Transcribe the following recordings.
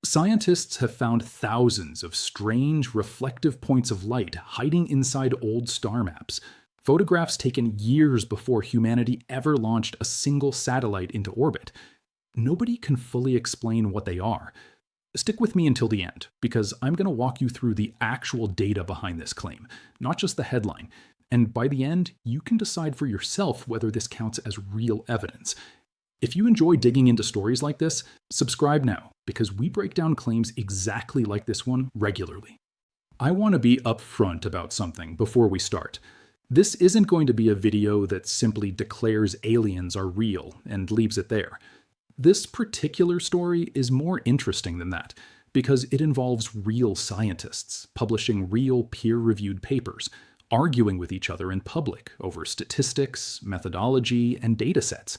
Scientists have found thousands of strange, reflective points of light hiding inside old star maps, photographs taken years before humanity ever launched a single satellite into orbit. Nobody can fully explain what they are. Stick with me until the end, because I'm going to walk you through the actual data behind this claim, not just the headline. And by the end, you can decide for yourself whether this counts as real evidence. If you enjoy digging into stories like this, subscribe now, because we break down claims exactly like this one regularly. I want to be upfront about something before we start. This isn't going to be a video that simply declares aliens are real and leaves it there. This particular story is more interesting than that, because it involves real scientists publishing real peer-reviewed papers, arguing with each other in public over statistics, methodology, and datasets.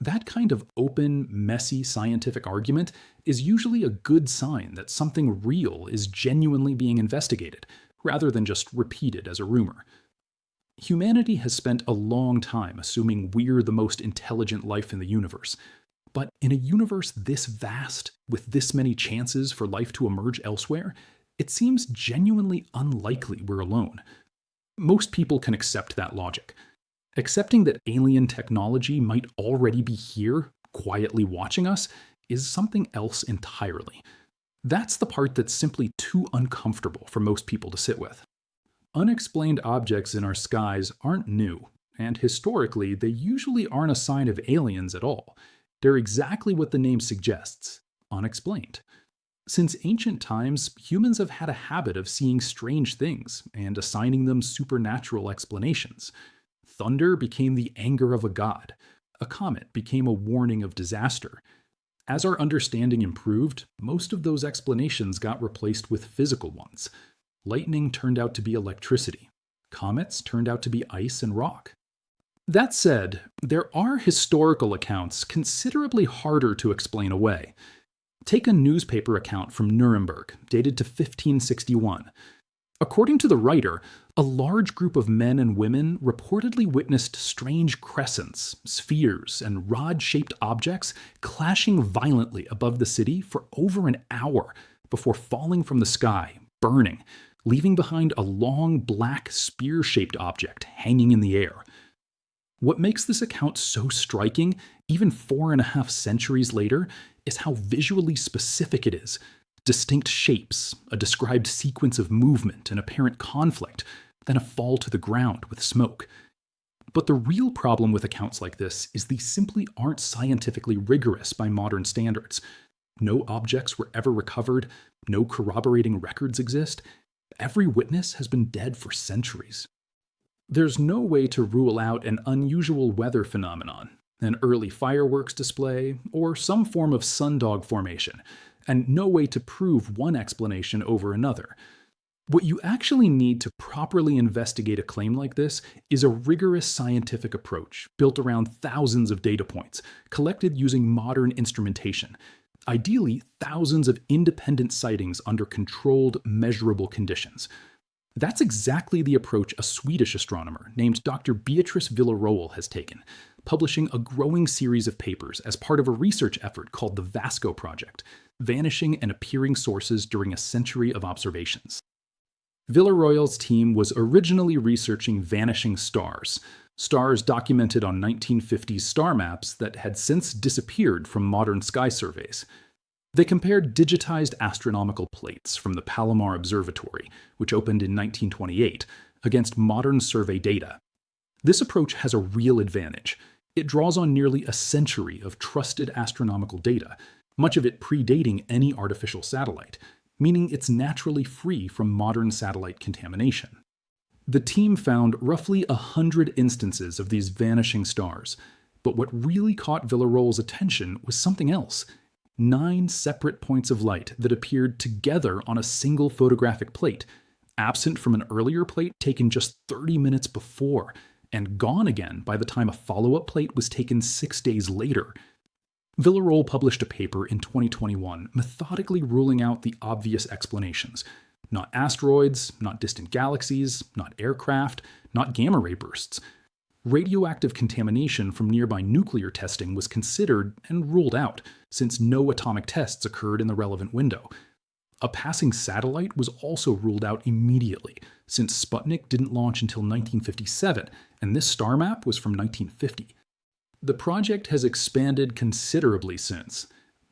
That kind of open, messy scientific argument is usually a good sign that something real is genuinely being investigated, rather than just repeated as a rumor. Humanity has spent a long time assuming we're the most intelligent life in the universe. But in a universe this vast, with this many chances for life to emerge elsewhere, it seems genuinely unlikely we're alone. Most people can accept that logic. Accepting that alien technology might already be here, quietly watching us, is something else entirely. That's the part that's simply too uncomfortable for most people to sit with. Unexplained objects in our skies aren't new, and historically, they usually aren't a sign of aliens at all. They're exactly what the name suggests: unexplained. Since ancient times, humans have had a habit of seeing strange things and assigning them supernatural explanations. Thunder became the anger of a god. A comet became a warning of disaster. As our understanding improved, most of those explanations got replaced with physical ones. Lightning turned out to be electricity. Comets turned out to be ice and rock. That said, there are historical accounts considerably harder to explain away. Take a newspaper account from Nuremberg, dated to 1561. According to the writer, a large group of men and women reportedly witnessed strange crescents, spheres, and rod-shaped objects clashing violently above the city for over an hour before falling from the sky, burning, leaving behind a long black spear-shaped object hanging in the air. What makes this account so striking, even 4.5 centuries later, is how visually specific it is. Distinct shapes, a described sequence of movement and apparent conflict, then a fall to the ground with smoke. But the real problem with accounts like this is these simply aren't scientifically rigorous by modern standards. No objects were ever recovered, no corroborating records exist. Every witness has been dead for centuries. There's no way to rule out an unusual weather phenomenon, an early fireworks display, or some form of sundog formation, and no way to prove one explanation over another. What you actually need to properly investigate a claim like this is a rigorous scientific approach built around thousands of data points, collected using modern instrumentation. Ideally, thousands of independent sightings under controlled, measurable conditions. That's exactly the approach a Swedish astronomer named Dr. Beatriz Villarroel has taken, publishing a growing series of papers as part of a research effort called the Vasco project, vanishing and appearing sources during a century of observations. Villarroel's team was originally researching vanishing stars, stars documented on 1950s star maps that had since disappeared from modern sky surveys. They compared digitized astronomical plates from the Palomar Observatory, which opened in 1928, against modern survey data. This approach has a real advantage. It draws on nearly a century of trusted astronomical data, much of it predating any artificial satellite, meaning it's naturally free from modern satellite contamination. The team found roughly 100 instances of these vanishing stars, but what really caught Villarroel's attention was something else: 9 separate points of light that appeared together on a single photographic plate, absent from an earlier plate taken just 30 minutes before, and gone again by the time a follow-up plate was taken 6 days later. Villarroel published a paper in 2021 methodically ruling out the obvious explanations. Not asteroids, not distant galaxies, not aircraft, not gamma ray bursts. Radioactive contamination from nearby nuclear testing was considered and ruled out, since no atomic tests occurred in the relevant window. A passing satellite was also ruled out immediately, since Sputnik didn't launch until 1957, and this star map was from 1950. The project has expanded considerably since.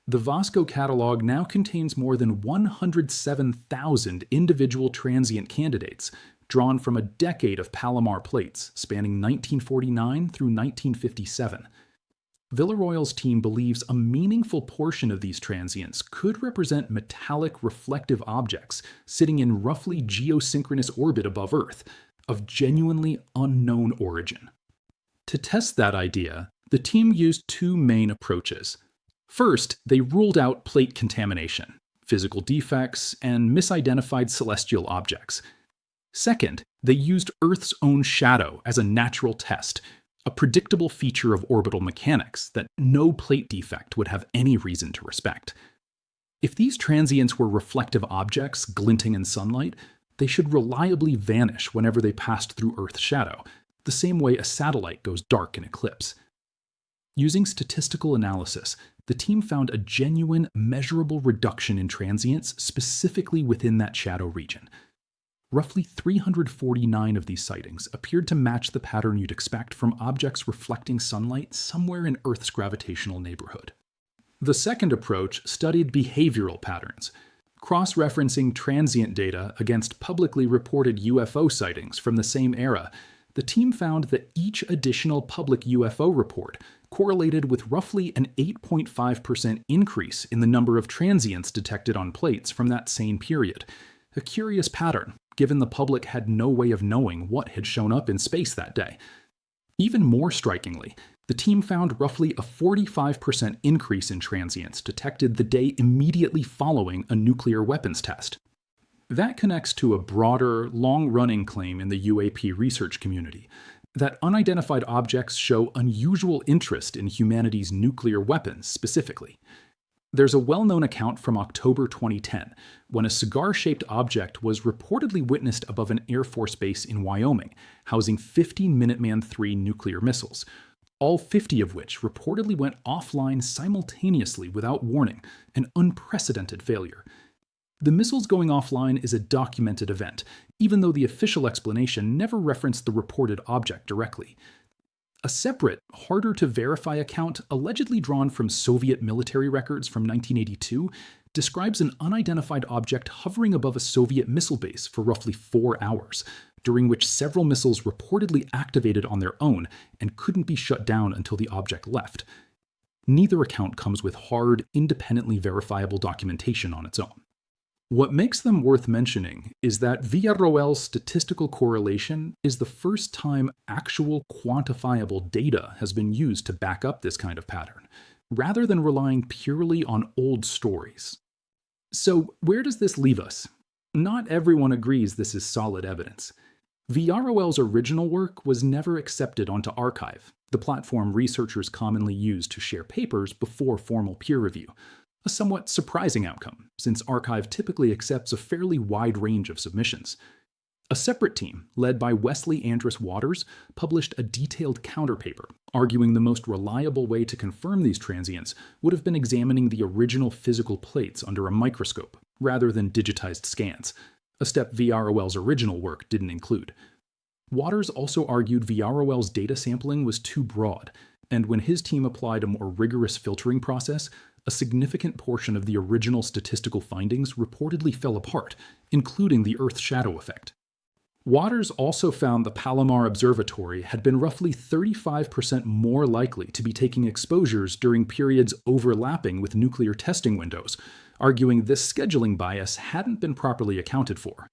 The Vasco catalog now contains more than 107,000 individual transient candidates, drawn from a decade of Palomar plates spanning 1949 through 1957. Villarroel's team believes a meaningful portion of these transients could represent metallic reflective objects sitting in roughly geosynchronous orbit above Earth, of genuinely unknown origin. To test that idea, the team used two main approaches. First, they ruled out plate contamination, physical defects, and misidentified celestial objects. Second, they used Earth's own shadow as a natural test, a predictable feature of orbital mechanics that no plate defect would have any reason to respect. If these transients were reflective objects glinting in sunlight, they should reliably vanish whenever they passed through Earth's shadow, the same way a satellite goes dark in eclipse. Using statistical analysis, the team found a genuine, measurable reduction in transients specifically within that shadow region. Roughly 349 of these sightings appeared to match the pattern you'd expect from objects reflecting sunlight somewhere in Earth's gravitational neighborhood. The second approach studied behavioral patterns, cross-referencing transient data against publicly reported UFO sightings from the same era. The team found that each additional public UFO report correlated with roughly an 8.5% increase in the number of transients detected on plates from that same period. A curious pattern, given the public had no way of knowing what had shown up in space that day. Even more strikingly, the team found roughly a 45% increase in transients detected the day immediately following a nuclear weapons test. That connects to a broader, long-running claim in the UAP research community, that unidentified objects show unusual interest in humanity's nuclear weapons specifically. There's a well-known account from October 2010, when a cigar-shaped object was reportedly witnessed above an Air Force base in Wyoming, housing 50 Minuteman III nuclear missiles, all 50 of which reportedly went offline simultaneously without warning, an unprecedented failure. The missiles going offline is a documented event, even though the official explanation never referenced the reported object directly. A separate, harder-to-verify account, allegedly drawn from Soviet military records from 1982, describes an unidentified object hovering above a Soviet missile base for roughly 4 hours, during which several missiles reportedly activated on their own and couldn't be shut down until the object left. Neither account comes with hard, independently verifiable documentation on its own. What makes them worth mentioning is that Villarroel's statistical correlation is the first time actual quantifiable data has been used to back up this kind of pattern, rather than relying purely on old stories. So where does this leave us? Not everyone agrees this is solid evidence. Villarroel's original work was never accepted onto arXiv, the platform researchers commonly use to share papers before formal peer review. A somewhat surprising outcome, since arXiv typically accepts a fairly wide range of submissions. A separate team, led by Wesley Andrus Waters, published a detailed counterpaper, arguing the most reliable way to confirm these transients would have been examining the original physical plates under a microscope, rather than digitized scans, a step Villarroel's original work didn't include. Waters also argued Villarroel's data sampling was too broad, and when his team applied a more rigorous filtering process, a significant portion of the original statistical findings reportedly fell apart, including the Earth shadow effect. Waters also found the Palomar Observatory had been roughly 35% more likely to be taking exposures during periods overlapping with nuclear testing windows, arguing this scheduling bias hadn't been properly accounted for.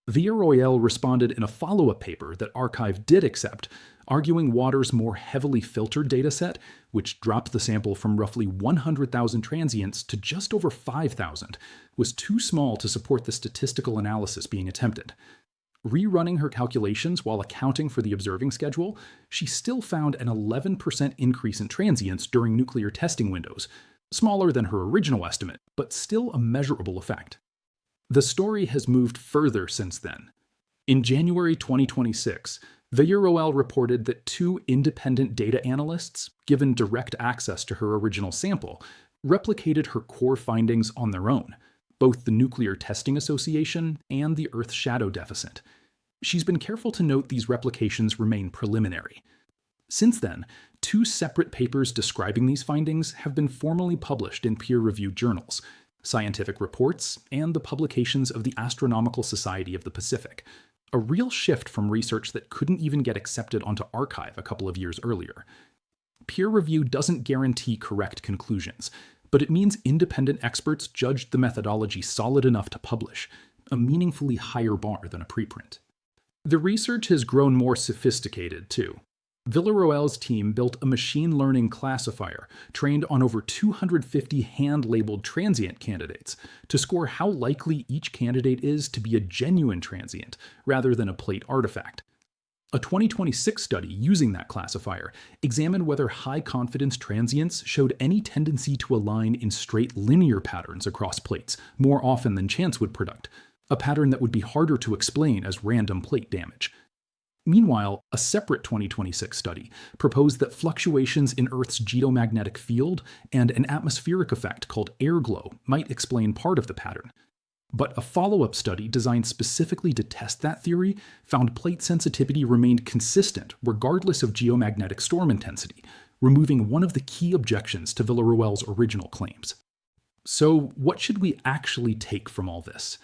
Villarroel responded in a follow-up paper that arXiv did accept, arguing Waters' more heavily filtered dataset, which dropped the sample from roughly 100,000 transients to just over 5,000, was too small to support the statistical analysis being attempted. Rerunning her calculations while accounting for the observing schedule, she still found an 11% increase in transients during nuclear testing windows, smaller than her original estimate, but still a measurable effect. The story has moved further since then. In January 2026, Villarroel reported that two independent data analysts, given direct access to her original sample, replicated her core findings on their own, both the Nuclear Testing Association and the Earth Shadow Deficit. She's been careful to note these replications remain preliminary. Since then, two separate papers describing these findings have been formally published in peer-reviewed journals, Scientific Reports and the publications of the Astronomical Society of the Pacific, a real shift from research that couldn't even get accepted onto archive a couple of years earlier. Peer review doesn't guarantee correct conclusions, but it means independent experts judged the methodology solid enough to publish, a meaningfully higher bar than a preprint. The research has grown more sophisticated, too. Villarroel's team built a machine learning classifier trained on over 250 hand-labeled transient candidates to score how likely each candidate is to be a genuine transient rather than a plate artifact. A 2026 study using that classifier examined whether high-confidence transients showed any tendency to align in straight linear patterns across plates more often than chance would predict, a pattern that would be harder to explain as random plate damage. Meanwhile, a separate 2026 study proposed that fluctuations in Earth's geomagnetic field and an atmospheric effect called Airglow might explain part of the pattern. But a follow-up study designed specifically to test that theory found plate sensitivity remained consistent regardless of geomagnetic storm intensity, removing one of the key objections to Villarroel's original claims. So, what should we actually take from all this?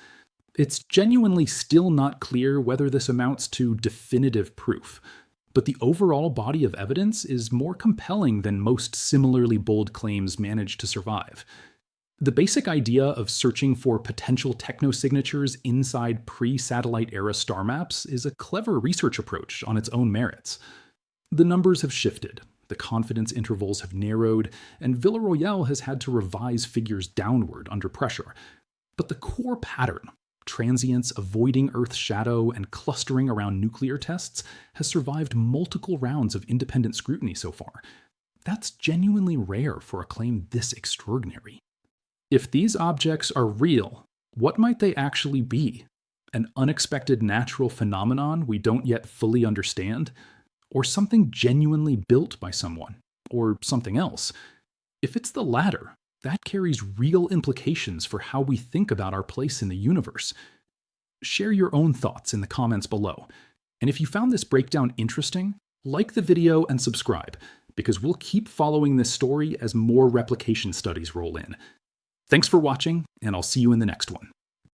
It's genuinely still not clear whether this amounts to definitive proof, but the overall body of evidence is more compelling than most similarly bold claims manage to survive. The basic idea of searching for potential technosignatures inside pre-satellite era star maps is a clever research approach on its own merits. The numbers have shifted, the confidence intervals have narrowed, and Villarroel has had to revise figures downward under pressure. But the core pattern, transients avoiding Earth's shadow and clustering around nuclear tests, has survived multiple rounds of independent scrutiny so far. That's genuinely rare for a claim this extraordinary. If these objects are real, what might they actually be? An unexpected natural phenomenon we don't yet fully understand? Or something genuinely built by someone? Or something else? If it's the latter, that carries real implications for how we think about our place in the universe. Share your own thoughts in the comments below. And if you found this breakdown interesting, like the video and subscribe, because we'll keep following this story as more replication studies roll in. Thanks for watching, and I'll see you in the next one.